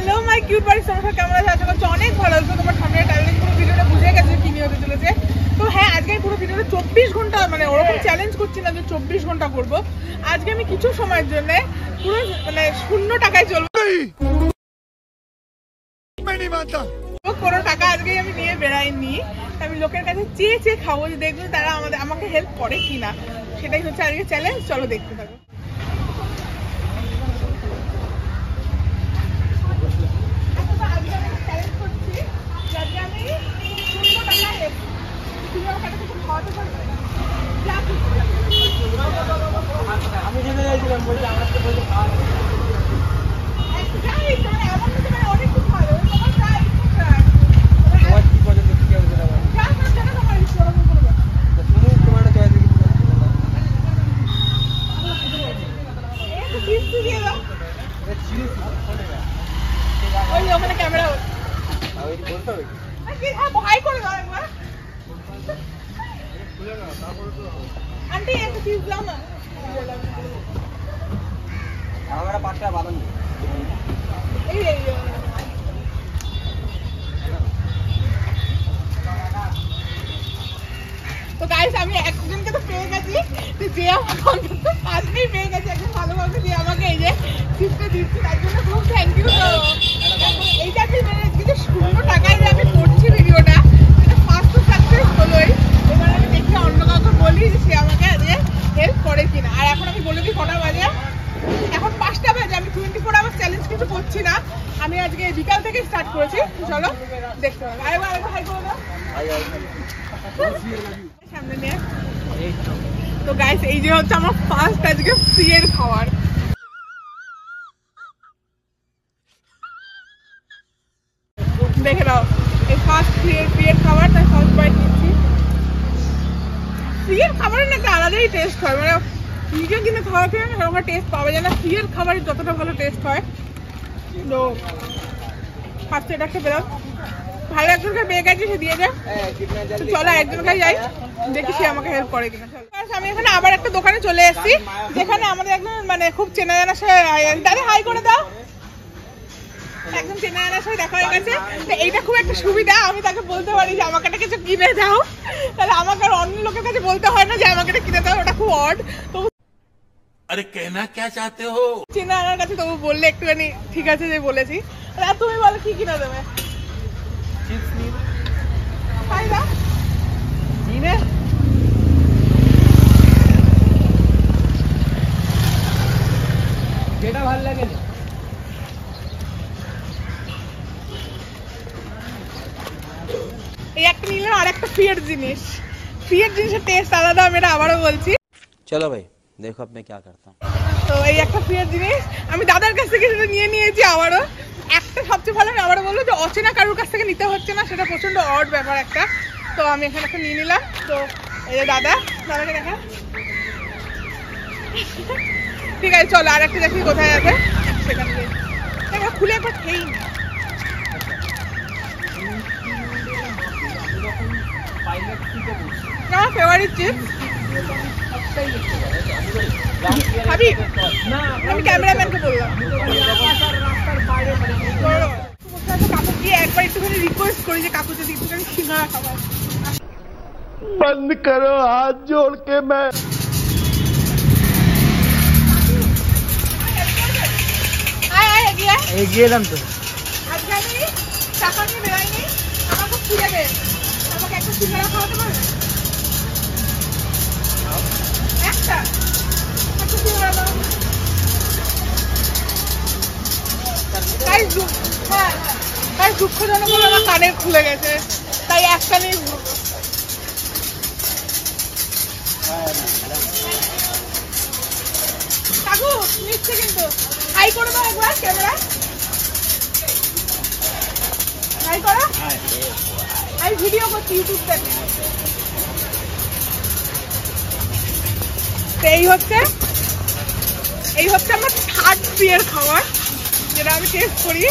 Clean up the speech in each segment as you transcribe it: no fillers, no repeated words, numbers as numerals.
Hello my cute বাড়ি, তোমরা কেমন আছো? আশা করছি অনেক ভালো আছো। তোমার সামনে টাইমিং পুরো ভিডিওটা বুঝে গেছে কি নিয়ে হতে চলেছে। তো হ্যাঁ, আজকে আমি পুরো ভিডিওটা 24 ঘন্টা মানে ওরকম চ্যালেঞ্জ করছি না যে 24 ঘন্টা করবো। আজকে আমি কিছু সময়ের জন্য পুরো মানে 0 টাকায় চলবো। কোনো টাকা আজকে আমি নিয়ে বেড়াইনি, আমি লোকের কাছে চেয়ে চেয়ে খাবো যে দেখবো তারা আমাকে হেল্প করে কিনা। সেটাই হচ্ছে আজকে চ্যালেঞ্জ। চলো দেখতে থাকো। আমি জেনে যাইছিলাম বলছি আমার তো বলছে খাওয়া অনেক কিছু ভালো কি পছন্দ কি হবে তোমার চয়েস ওখানে ক্যামেরা ভয় করে দাও একবার। আন্টি একটা চিজ দাও না। আমার পাঁচটা বাদাম এই তো গাইস, আমি একজনকে তো পেয়ে গেছি যে আমাকে অন্তত ফার্স্টেই পেয়ে গেছে একদম ভালোভাবে, দিয়ে আমাকে এই যে চিপটা দিচ্ছি, তার জন্য খুব থ্যাংক ইউ। এইটা আপনি মেনে কিন্তু 0 টাকায় যে আমি করছি ভিডিওটা, এটা ফার্স্ট তো সাকসেস হলোই। এবার আমি দেখি অন্য কাউকে বলি যে সে আমাকে আজকে হেল্প করে কিনা। আর এখন আমি বলে দিই কটা বাজে, এখন 5টা বাজে। আমি 24 আওয়ার্স চ্যালেঞ্জ কিছু করছি না, আমি আজকে বিকাল থেকে স্টার্ট করেছি। চলো দেখতে হবে। আরেকবার হাই করে দাও সামনে নিয়ে। তো গাইস, এই যে হচ্ছে আমার ফার্স্ট আজকে ফ্রি এর খাবার। দেখে নাও, এই ফার্স্ট ফ্রি এর খাবার, তাই ফার্স্ট বাইট নিচ্ছি। ফ্রি এর খাবারের না একটা আলাদাই টেস্ট হয়, মানে নিজে কিনে খাওয়া খেয়ে না সেরকম টেস্ট পাওয়া যায় না। ফ্রি এর খাবারের যতটা ভালো টেস্ট হয়। তো ফার্স্টে এটা খেয়ে পেলাম, ভালো একজনকে পেয়ে গেছে, সে দিয়ে দেয়। চলো একজনকে যাই, দেখি সে আমাকে হেল্প করে কিনা। আমি এখানে আবার একটা দোকানে চলে এসেছি, যেখানে আমাদের একজন মানে খুব চেনা জানা দাদা হাই করে দাও, একদম চেনা জানার সাথে দেখা হয়ে গেছে। তো এইটা খুব একটা সুবিধা, আমি তাকে বলতে পারি যে আমাকে একটা কিছু কিনে দাও, তাহলে আমাকে আর অন্য লোকের কাছে বলতে হয় না যে আমাকে এটা কিনে দাও। ওটা খুব অড। তো আরে কেনা কে চাতে হো, চেনা জানার কাছে তবু বললে একটুখানি ঠিক আছে যে বলেছি। তুমি বলো কি কিনে দেবে? চিপস নিন খাই না নিনে যেটা ভালো লাগে না। এই একটা নিলাম, আর একটা ফ্রিয়ের জিনিস। ফ্রিয়ের জিনিসের টেস্ট আলাদা, আমি এটা আবারও বলছি। চলো ভাই দেখো আপনি কি করতা। তো এই একটা ফ্রিয়ের জিনিস আমি দাদার কাছ থেকে সেটা নিয়ে নিয়েছি আবারও। একটা সবচেয়ে ভালো আমি আবারও বলবো যে অচেনা কারোর কাছ থেকে নিতে হচ্ছে না, সেটা প্রচন্ড অড ব্যাপার একটা। তো আমি এখানে একটা নিয়ে নিলাম। তো এই যে দাদাকে দেখা, ঠিক আছে চলো আর একটা দেখি কোথায় আছে সেখানে যাই। এবার খুলে একবার খেয়েই নি। আমার ফেভারিট চিপস। খাবি? আমি ক্যামেরাম্যানকে বললাম কাকু গিয়ে একবার একটুখানি রিকোয়েস্ট করি যে কাকু যদি একটুখানি সিঙ্গারা খাবার। বন্ধ করো হাত জোড় কে मैं এগিয়ে এলাম তো। আজকে আমি টাকা নিয়ে বেরোয়নি, আমাকে ফিরে দেন, আমাকে একটা সিঙ্গারা খাওয়াতে পারবে? একটা সিঙ্গারা দাও। তাই দুঃখজনক হলো আমার কানের খুলে গেছে, তাই একটা নিয়ে ঘুরবো। কাকু নিচ্ছে কিন্তু, হাই করে দাও একবার ক্যামেরা, হাই করো। আমি ভিডিও করছি ইউটিউব থেকে। এই হচ্ছে আমার থার্ড প্রিয়ের খাবার, যেটা আমি টেস্ট করি।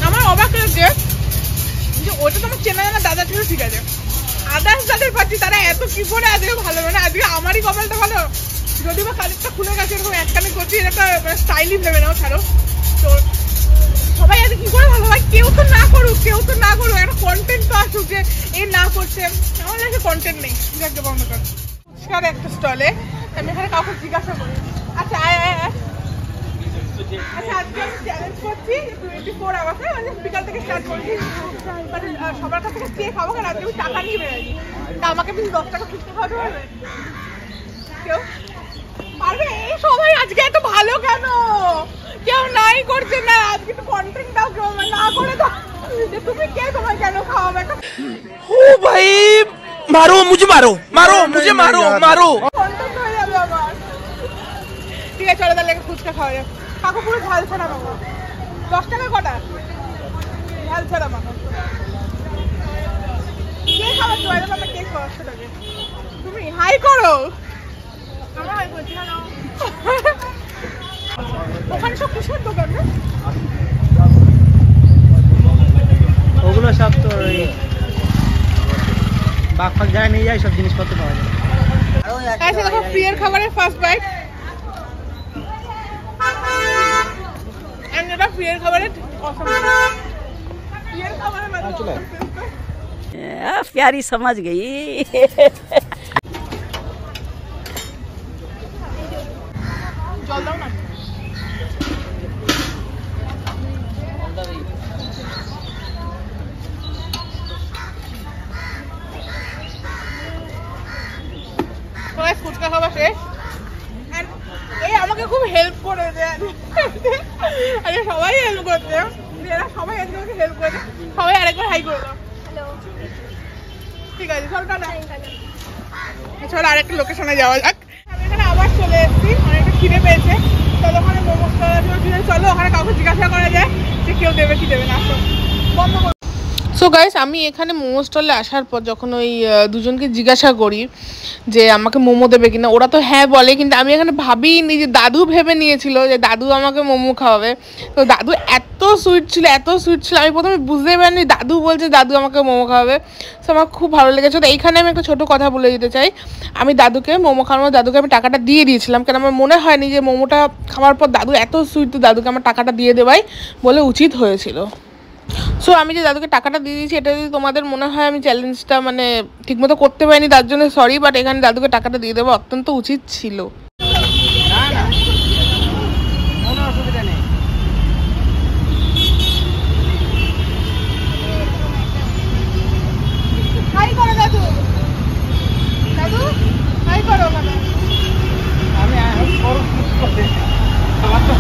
আমার অবাক লাগছে চেনা জানা দাদা ছিল ঠিক আছে, আদার্স যাদের পাচ্ছি তারা এত কি করে আজকে ভালো, মানে আজকে আমারই কপালটা ভালো। যদি বা কালেরটা খুলে গেছে এরকম একখানে করছি, এটা স্টাইলিশ নেবে না ছাড়ো। তো সবাই আজকে কি করে ভালো হয়, কেউ তো না করুক, একটা কন্টেন্ট তো আসুক যে এই না করছে, আমার কাছে কন্টেন্ট নেই। যাকে বন্ধ কর ফুচকার একটা স্টলে আমি এখানে কাউকে জিজ্ঞাসা করি। আচ্ছা আচ্ছা, আজকে আমি চ্যালেঞ্জ করছি 24 আওয়ার্সে, মানে বিকাল থেকে স্টার্ট করছি, মানে সবার কাছ থেকে চেয়ে খাবো, কারণ আজকে আমি টাকা নিয়ে বেরোই। তা আমাকে কিন্তু 10 টাকা ফুচকা খাওয়াতে পারবে কেউ? পারবে? এই সবাই আজকে এত ভালো কেন? কেউ নাই করছে না, আজকে একটু কন্টেন্ট দাও, কেউ না করে দাও। তুমি কে, তোমায় কেন খাওয়াবে? ও ভাই মারো মুঝে, মারো কন্টেন্ট হয়ে যাবে আমার। ঠিক আছে চলো তাহলে ফুচকা খাওয়া যাবে। কাকু পুরো ঝাল ছাড়া মাখো। 10 টাকা কটা? ঝাল ছাড়া মাখো। কে খাবার তো এরকম আমরা কে খাওয়াচ্ছ তোকে? তুমি হাই করো। আমরা হাই করছি না। ওখানে সব কিসের দোকান না? ওগুলো সব তো বাঘ ফাঁক যায় নিয়ে যায়, সব জিনিসপত্র পাওয়া যায়। আচ্ছা দেখো প্রিয়ের খাবারের ফার্স্ট বাইট। আমি এটা প্রিয়ের খাবারের অসম। প্রিয়ের খাবারের प्यारी समझ गई। জল দাও না। ফুচকা খাওয়া শেষ। এই আমাকে খুব হেল্প করে দেয়, আরে সবাই হেল্প করতে, এরা সবাই আজকে আমাকে হেল্প করে। সবাই আরেকবার হাই করে দাও। ঠিক আছে চল টাটা। চল আরেকটা লোকেশনে যাওয়া যাক। আমি এখানে আবার চলে এসেছি, অনেকটা খিদে পেয়েছে। চলো ওখানে মোমো খাওয়া যাবে, চলো ওখানে কাউকে জিজ্ঞাসা করা যায় যে কেউ দেবে কি দেবে না। বন্ধ করো। সো গাইস আমি এখানে মোমো স্টলে আসার পর যখন ওই দুজনকে জিজ্ঞাসা করি যে আমাকে মোমো দেবে কিনা, ওরা তো হ্যাঁ বলে, কিন্তু আমি এখানে ভাবিনি যে দাদু ভেবে নিয়েছিল যে দাদু আমাকে মোমো খাওয়াবে। তো দাদু এত সুইট ছিল, আমি প্রথমে বুঝতেই পারিনি দাদু বলছে দাদু আমাকে মোমো খাওয়াবে। সো আমার খুব ভালো লেগেছে। তো এইখানে আমি একটা ছোটো কথা বলে দিতে চাই, আমি দাদুকে মোমো খাওয়ানোর দাদুকে আমি টাকাটা দিয়ে দিয়েছিলাম, কারণ আমার মনে হয়নি যে মোমোটা খাওয়ার পর দাদু এত সুইট, তো দাদুকে আমার টাকাটা দিয়ে দেওয়াই বলে উচিত হয়েছিল। সো আমি যে দাদুকে টাকাটা দিয়ে দিয়েছি, এটা যদি তোমাদের মনে হয় আমি চ্যালেঞ্জটা মানে ঠিকমতো করতে পারিনি তার জন্য সরি, বাট এখানে দাদুকে টাকাটা দিয়ে দেওয়া অত্যন্ত উচিত ছিল। কোনো অসুবিধা নেই। হাই করো দাদু, দাদু হাই করো। মানে আমি আমার তো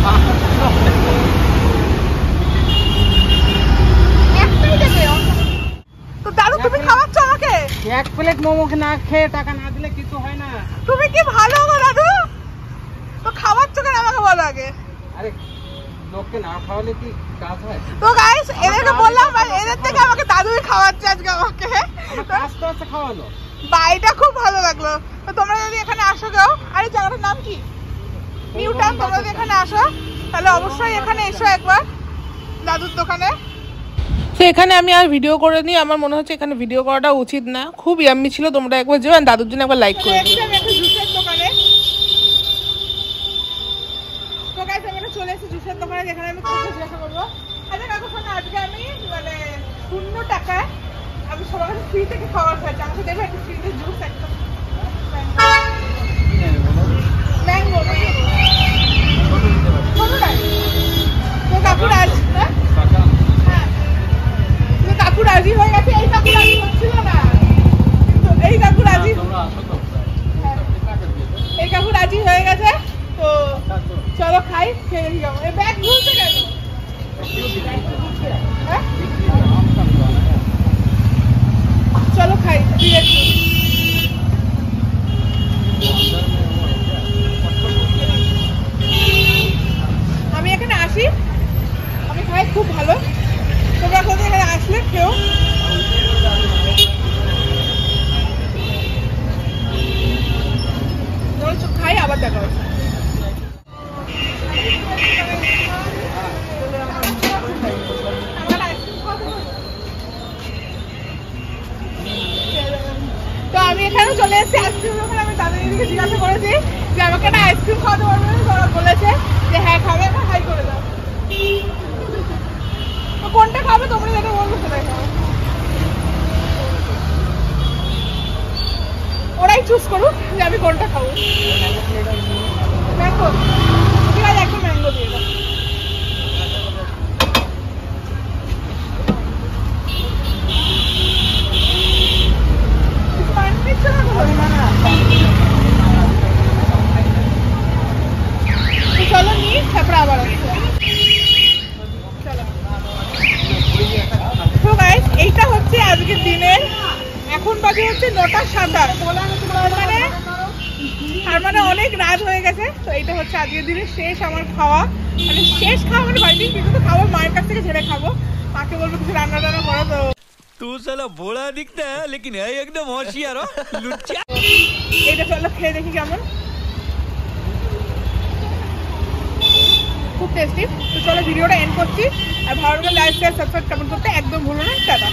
তো দাদু তুমি খাওয়াচ্ছ আমাকে? এক প্লেট মোমো না খেয়ে টাকা না দিলে কিছু হয় না। তুমি কি ভালো গো দাদু, তো খাওয়াচ্ছ কেন আমাকে বলো আগে। আরে লোককে না খাওয়ালে কি কাজ হয়? তো গাইস এদেরকে বললাম, এদের থেকে আমাকে দাদুই খাওয়াচ্ছে আজকে আমাকে। আস্তে আস্তে খাওয়ালো, বাইটা খুব ভালো লাগলো। তো তোমরা যদি এখানে আসো কেউ, আরে জায়গাটার নাম কি? New town. তোমরা যদি এখানে আসো তাহলে অবশ্যই এখানে এসো একবার দাদুর দোকানে। তো এখানে আমি আর ভিডিও করে নিই, আমার মনে হচ্ছে এখানে ভিডিও করাটা উচিত না। খুব ইয়াম্মি ছিল, তোমরা একবার যেও আর দাদুর জন্য একবার লাইক করে দিও। আমি একটা জুসের দোকানে, তো গাইস আমি চলে এসেছি জুসের দোকানে, যেখানে আমি খুব জিজ্ঞাসা করবো আচ্ছা কাকু আজকে আমি মানে 0 টাকায় আমি সবার কাছে ফ্রি থেকে খাবার খাচ্ছি, আমাকে দেবে একটা ফ্রিতে জুস একটা ম্যাঙ্গো ছোটটাই। তো কাকু রাজি, হ্যাঁ কাকু রাজি হয়ে গেছে। এই কাকু রাজি হচ্ছিল না, এই কাকু রাজি, এই কাকু রাজি হয়ে গেছে। তো চলো খাই, খেয়ে যাবো। এই ব্যাগ ঘুরছে কেন? চলো খাই। আমি এখানে আসি, আমি খাই খুব ভালো। তোমরা কোথাও এখানে আসলে কেউ খাই, আবার দেখা হচ্ছে। এখানেও চলে এসেছি আইসক্রিম দোকানে। আমি তাদের দিকে জিজ্ঞাসা করেছি যে আমাকে একটা আইসক্রিম খাওয়াতে পারবে না, ওরা বলেছে যে হ্যাঁ খাবে, আমার হাই করে দাও। তো কোনটা খাবে তোমরা যেটা বলবো সেটাই খাবে, ওরাই চুজ করুক যে আমি কোনটা খাবো। ম্যাঙ্গো, ঠিক আছে একটা ম্যাঙ্গো দিয়ে দাও। চলো নিয়ে তারপরে আবার আসছে। চলো তো গাইস, এইটা হচ্ছে আজকের দিনের, এখন বাজে হচ্ছে 9:07। তার মানে অনেক রাত হয়ে গেছে। তো এইটা হচ্ছে আজকের দিনের শেষ আমার খাওয়া, মানে শেষ খাওয়া মানে বাড়িতে কিছু তো খাবো, মায়ের কাছ থেকে ছেড়ে খাবো, মাকে বলবো কিছু রান্না টান্না করো। তো तू साला भोला दिखता है लेकिन है एकदम होशियार हो लुच्चा। এইটা চলো খেয়ে দেখি কেমন, খুব টেস্টি। তো চলো ভিডিওটা এন্ড করছি, আর ভালো লাগলে লাইক শেয়ার সাবস্ক্রাইব কমেন্ট করতে একদম ভুলো না। টাটা।